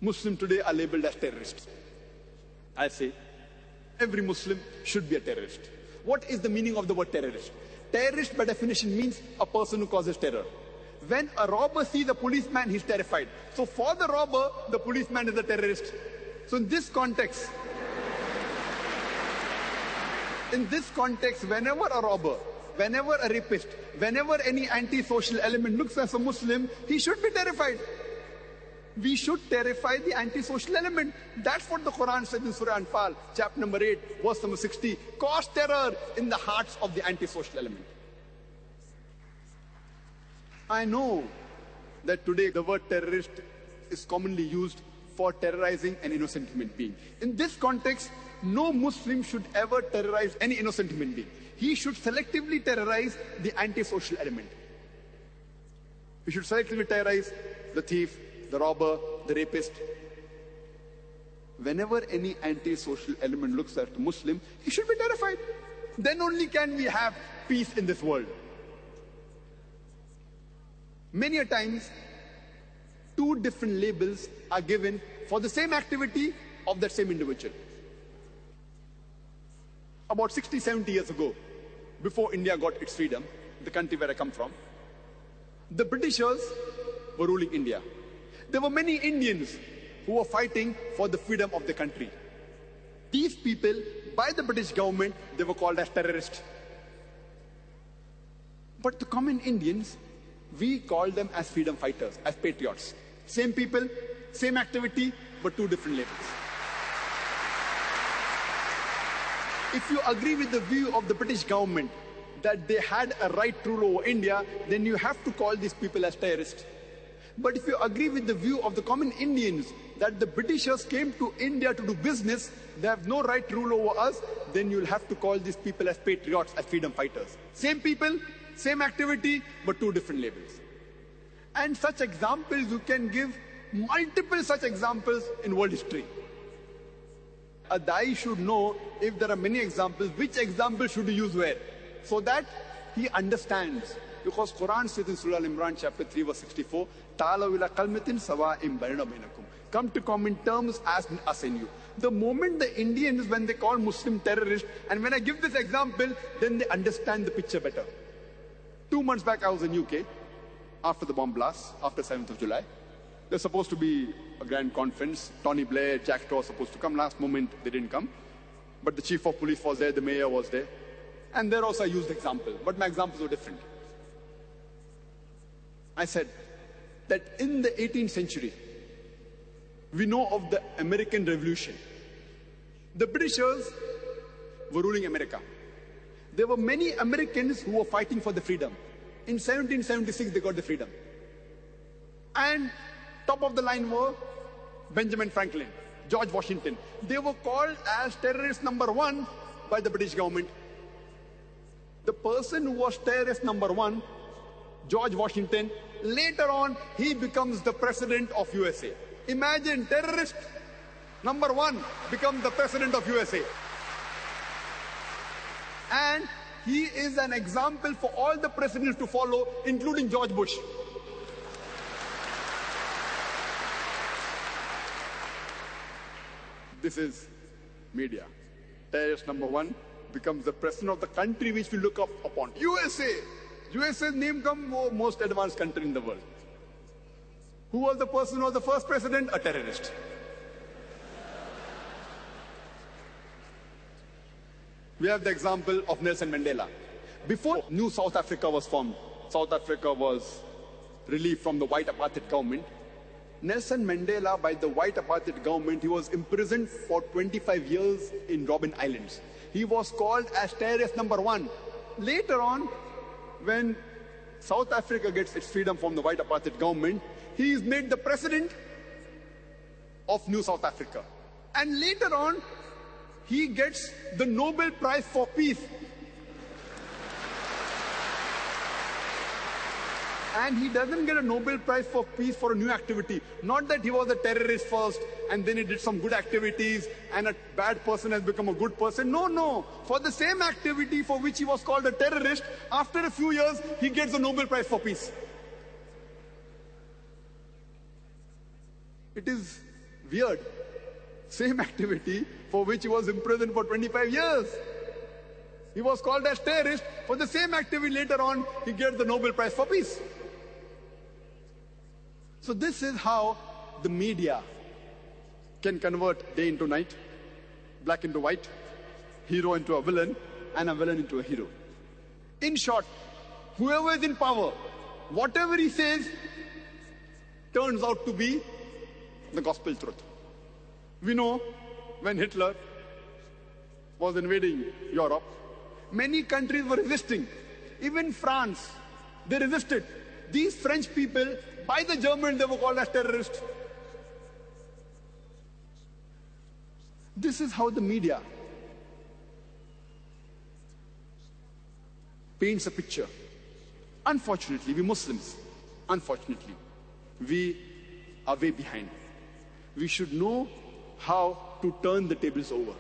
Muslims today are labeled as terrorists. I say, every Muslim should be a terrorist. What is the meaning of the word terrorist? Terrorist by definition means a person who causes terror. When a robber sees a policeman, he's terrified. So for the robber, the policeman is a terrorist. So in this context, whenever a robber, whenever a rapist, whenever any anti-social element looks at a Muslim, he should be terrified. We should terrify the anti-social element. That's what the Quran says in Surah Anfal, chapter number 8, verse number 60. Cause terror in the hearts of the anti-social element. I know that today the word terrorist is commonly used for terrorizing an innocent human being. In this context, no Muslim should ever terrorize any innocent human being. He should selectively terrorize the anti-social element. He should selectively terrorize the thief, the robber, the rapist. Whenever any anti-social element looks at a Muslim, he should be terrified. Then only can we have peace in this world. Many a times, two different labels are given for the same activity of that same individual. About 60, 70 years ago, before India got its freedom, the country where I come from, the Britishers were ruling India. There were many Indians who were fighting for the freedom of the country. These people, by the British government, they were called as terrorists. But the common Indians, we call them as freedom fighters, as patriots. Same people, same activity, but two different labels. If you agree with the view of the British government that they had a right to rule over India, then you have to call these people as terrorists. But if you agree with the view of the common Indians that the Britishers came to India to do business, they have no right to rule over us, then you'll have to call these people as patriots, as freedom fighters. Same people, same activity, but two different labels. And such examples, you can give multiple such examples in world history. A Dai should know, if there are many examples, which example should he use where, so that he understands. Because Quran says in Surah Al-Imran chapter 3 verse 64, "Ta'alaw ila kalmatin sawa'in bainana bainakum." Come to common terms as us and you. The moment the Indians, when they call Muslim terrorists, and when I give this example, then they understand the picture better. 2 months back I was in UK, after the bomb blast, after 7th of July. There's supposed to be a grand conference. Tony Blair, Jack Straw were supposed to come. Last moment, they didn't come. But the chief of police was there, the mayor was there. And there also I used example, but my examples were different. I said that in the 18th century, we know of the American Revolution. The Britishers were ruling America. There were many Americans who were fighting for the freedom. In 1776, they got the freedom. And top of the line were Benjamin Franklin, George Washington. They were called as terrorist number 1 by the British government. The person who was terrorist number 1, George Washington, later on, he becomes the president of USA. Imagine, terrorist number 1 becomes the president of USA. And he is an example for all the presidents to follow, including George Bush. This is media. Terrorist number 1 becomes the president of the country which we look up upon. USA. USA's name comes most advanced country in the world. Who was the person who was the first president? A terrorist. We have the example of Nelson Mandela. Before New South Africa was formed, South Africa was relieved from the white apartheid government. Nelson Mandela, by the white apartheid government, he was imprisoned for 25 years in Robben Islands. He was called as terrorist number 1. Later on, when South Africa gets its freedom from the white apartheid government, he is made the president of New South Africa. And later on, he gets the Nobel Prize for Peace. And he doesn't get a Nobel Prize for Peace for a new activity. Not that he was a terrorist first and then he did some good activities and a bad person has become a good person. No, no. For the same activity for which he was called a terrorist, after a few years, he gets the Nobel Prize for Peace. It is Weird. Same activity for which he was imprisoned for 25 years. He was called as terrorist for the same activity. Later on, he gets the Nobel Prize for Peace. So this is how the media can convert day into night, black into white, hero into a villain, and a villain into a hero. In short, whoever is in power, whatever he says turns out to be the gospel truth. We know when Hitler was invading Europe, many countries were resisting. Even France, they resisted. These French people, by the Germans, they were called as terrorists. This is how the media paints a picture. Unfortunately, we Muslims, unfortunately, we are way behind. We should know how to turn the tables over.